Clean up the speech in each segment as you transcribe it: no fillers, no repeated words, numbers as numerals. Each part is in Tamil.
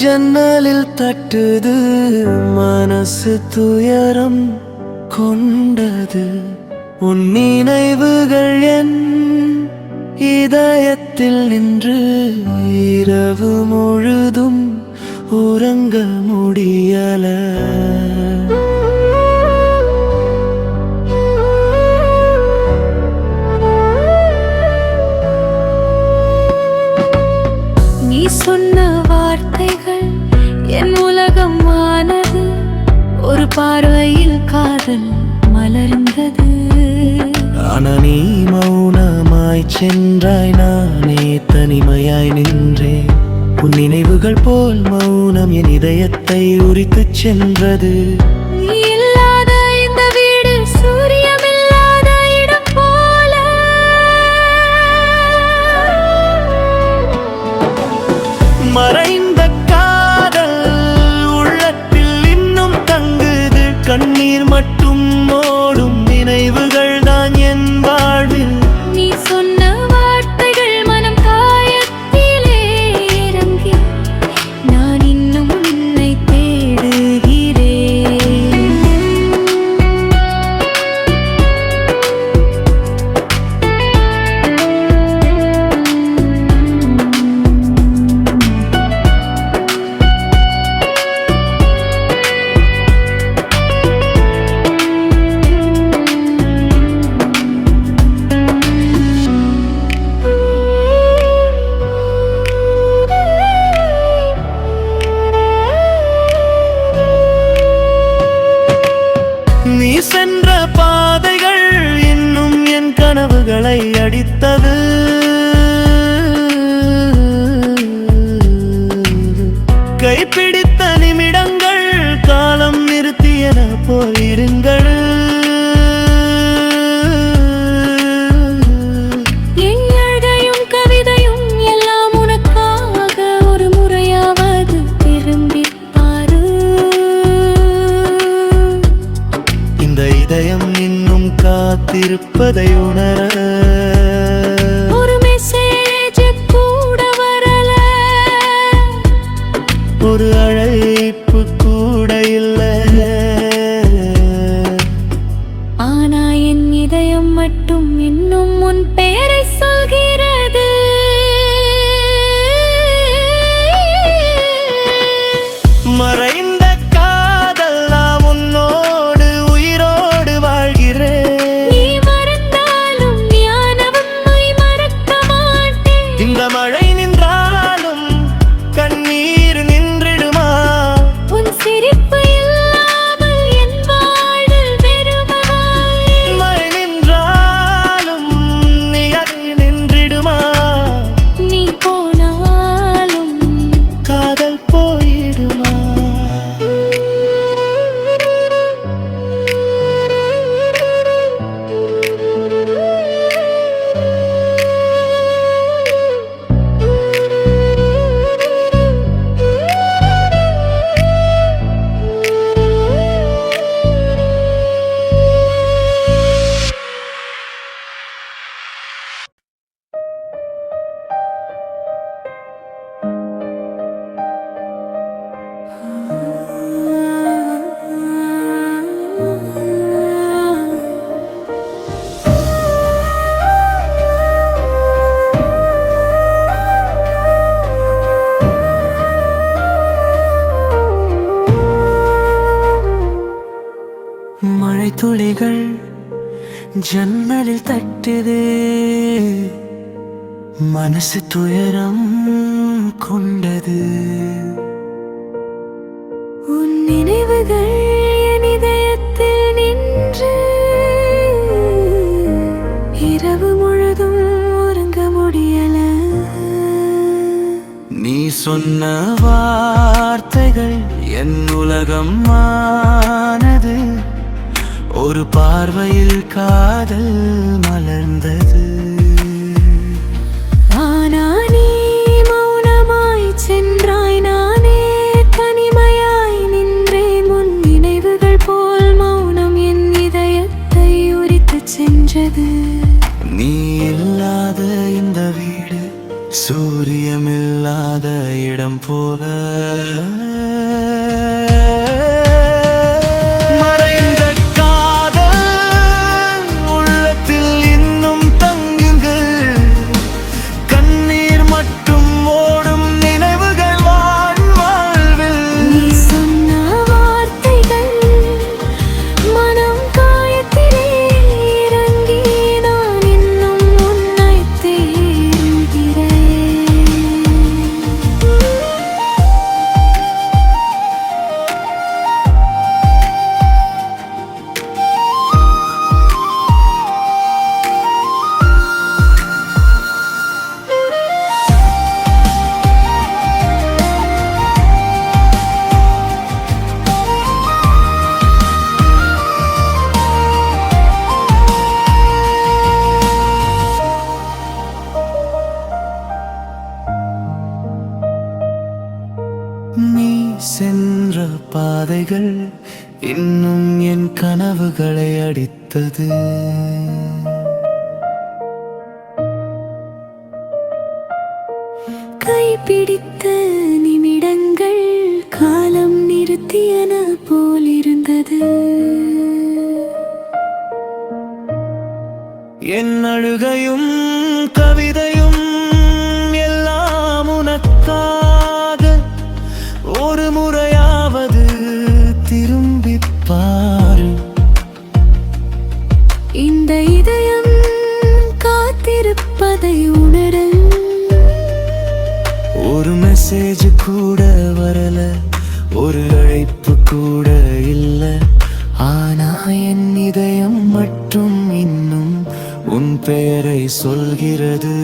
ஜன்னலில் தட்டுது மனசு துயரம் கொண்டது. உன் நினைவுகள் என் இதயத்தில் நின்று இரவு முழுதும் உறங்க முடியல. நீ சொன்ன வார்த்தைகள் என் உலகம் ஆனது. ஒரு பார்வையில் காதல் மலர்ந்தது. ஆனா நீ மௌனமாய் சென்றாய், நானே தனிமையாய் நின்றேன். உன் நினைவுகள் போல் மௌனம் என் இதயத்தை உரித்துச் சென்றது. நீ இல்லாத இந்த வீடு சூரியமில்லாத இடம் போல. மறைந்த காதல் உள்ளத்தில் இன்னும் தங்குது. கண்ணீர் மட்டும் ஓடும் நினைவுகள் தான் என் வாழ்வில். நீ சொன்ன வார்த்தைகள் மனம் காயத்திலே இறங்கி நான் இன்னும் உன்னை தேடுகிறேன். நீ சென்ற பாதைகள் இன்னும் என் கனவுகளை அடித்தது. கைப்பிடித்த நிமிடங்கள் காலம் நிறுத்தியன போயிருங்கள். என் அழகையும் கவிதையும் எல்லாம் உனக்காக ஒரு முறையாவது திரும்பிப் பாரு. இந்த இதயம் இன்னும் காத்திருப்பதை உணர ஒரு மெசேஜ் கூட வரல. ஒரு அழைப்பு கூட இல்லை. ஆனா என் இதயம் மட்டும் இன்னும் உன் பெயரை சொல்கிறது. மறைந்த காதல் நான் உன்னோடு உயிரோடு வாழ்கிறேன். நீ மறந்தாலும் நான் உன்னை மறக்க மாட்டேன். இந்த மழை நின்றாலும் கண்ணீர் நின்றிடுமா? உன் சிரிப்பு இல்லாமல் என் வாழ்வில் வெறுமாய். மழை நின்றாலும் நீ அதை நின்றிடுமா? நீ போனாலும் காதல் போயிடுமா? மழை துளிகள் ஜன்னலில் தட்டுது. மனசு துயரம் கொண்டது. உன் நினைவுகள் என் இதயத்தில் நின்று இரவு முழுதும் உறங்க முடியல. நீ சொன்ன வார்த்தைகள் என் உலகம் ஆனது. ஒரு பார்வையில் காதல் மலர்ந்தது. ஆனா நீ மௌனமாய் சென்றாய், நானே தனிமையாய் நின்றேன். உன் நினைவுகள் போல் மௌனம் என் இதயத்தை உரித்துச் சென்றது. நீ இல்லாத இந்த வீடு சூரியமில்லாத இடம் போல. பாதைகள் இன்னும் என் கனவுகளை அடித்தது. கைப்பிடித்த நிமிடங்கள் காலம் நிறுத்தியன போலிருந்தது. என் அழுகையும் கவிதையும் எல்லாம் உனக்காக. ஒரு முறையாவது திரும்பிப் பாரு. இந்த இதயம் காத்திருப்பதை உணர. ஒரு மெசேஜ் கூட வரல, ஒரு அழைப்பு கூட இல்ல. ஆனா என் இதயம் மட்டும் இன்னும் உன் பெயரை சொல்கிறது.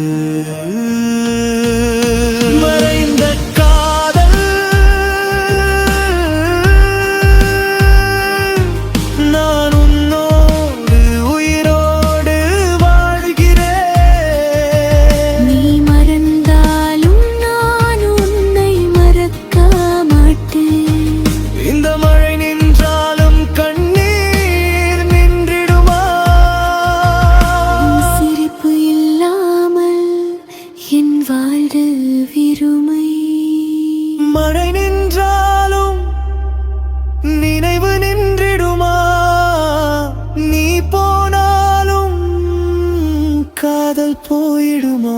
மறைந்த காதல் நான் உன்னோடு உயிரோடு வாழ்கிறேன். நீ மறந்தாலும் நான் உன்னை மறக்க மாட்டேன். இந்த மழை நின்றாலும் கண்ணீர் நின்றிடுமா? சிரிப்பு இல்லாமல் என் வாழ்வு வெறுமை. மழை நின்றாலும் நினைவு நின்றிடுமா? நீ போனாலும் காதல் போயிடுமா?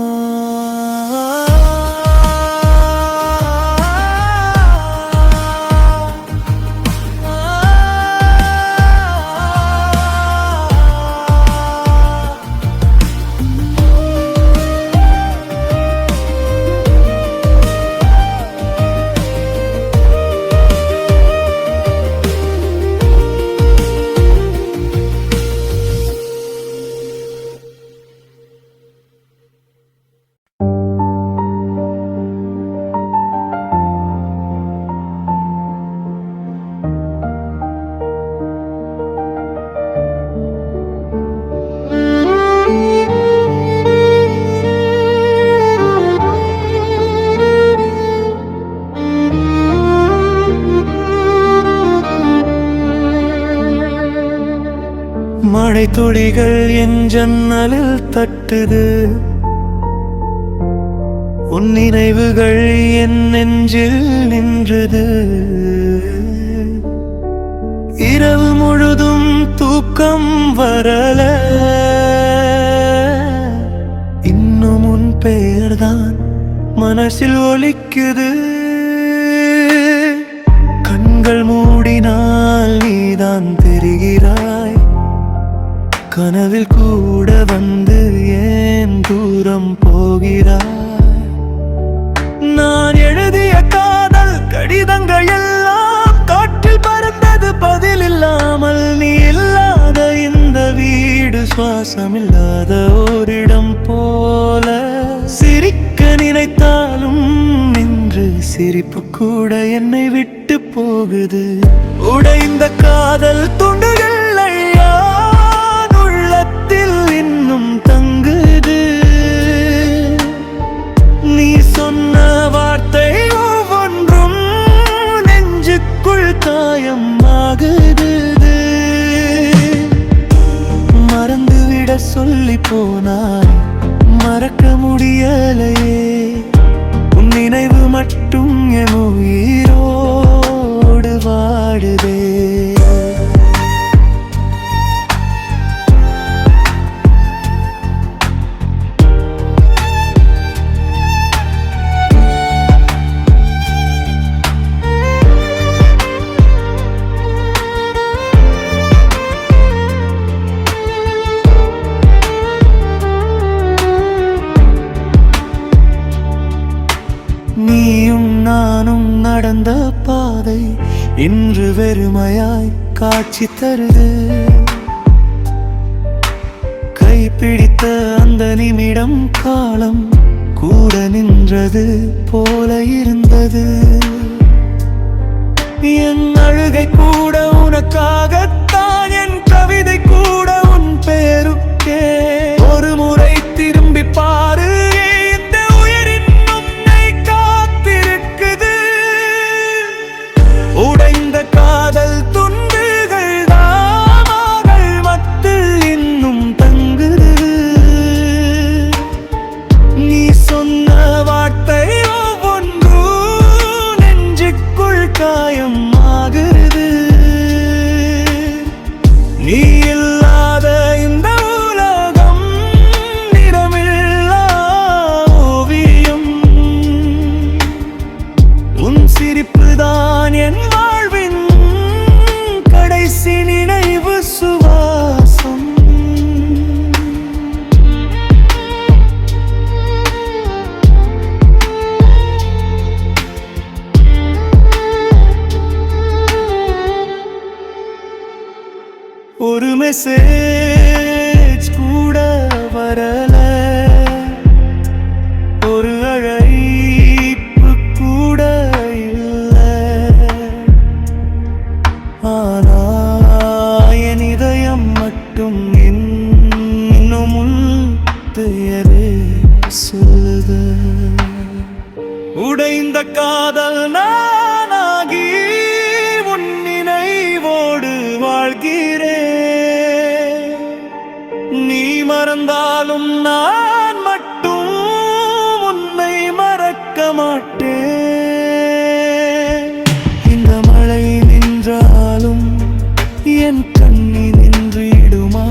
மழை துளிகள் என் ஜன்னலில் தட்டுது. உன் நினைவுகள் என் நெஞ்சில் நின்றது. இரவு முழுதும் தூக்கம் வரல. இன்னும் உன் பெயர்தான் மனசில் ஒலிக்குது. கண்கள் மூடினால் நீதான் தெரிகிறாய். கனவில் கூட வந்து ஏன் தூரம் போகிறாய்? நான் எழுதிய காதல் கடிதங்கள் எல்லாம் காற்றில் பறந்தது பதில் இல்லாமல். நீ இல்லாத இந்த வீடு சுவாசமில்லாத ஓரிடம் போல. சிரிக்க நினைத்தாலும் நின்று சிரிப்பு கூட என்னை விட்டு போகுது. உடைந்த காதல் துண்டுகள் இன்னும் தங்குது. நீ சொன்ன வார்த்தை ஒவ்வொன்றும் நெஞ்சுக்குள் காயமாகுது. மறந்துவிட சொல்லி போனாய், மறக்க முடியலையே. உன் நினைவு மட்டும் என் உயிரோடு வாடுதே. நீயும் நானும் நடந்த பாதை இன்று வெறுமையாய் காட்சி தருது. கைப்பிடித்த அந்த நிமிடம் காலம் கூட நின்றது போல இருந்தது. என் அழுகை கூட உனக்காகத்தான், என் கவிதை கூட உன் பெயருக்கே. ஒரு முறை திரும்பி பாரு, இந்த உயிரின் உன்னை காத்திருக்குது. உடைந்த ஒரு மெசேஜ் கூட வரல, ஒரு அழைப்பு கூட இல்ல. ஆனா என் இதயம் மட்டும் இன்னும் உன் பெயரே சொல்லுது. உடைந்த காதல் நானாகி உன் நினைவோடு வாழ்கிறேன். நீ மறந்தாலும் நான் மட்டும் உன்னை மறக்க மாட்டேன். இந்த மழை நின்றாலும் என் கண்ணி நின்றிடுமா?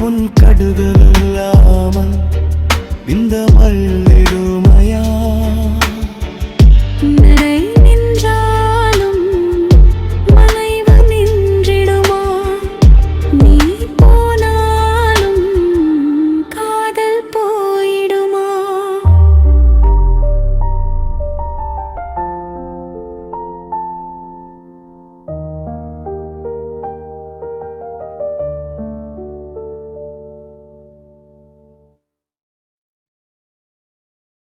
உன் கடுகள் இல்லாமல் இந்த மல்லிடுமையா?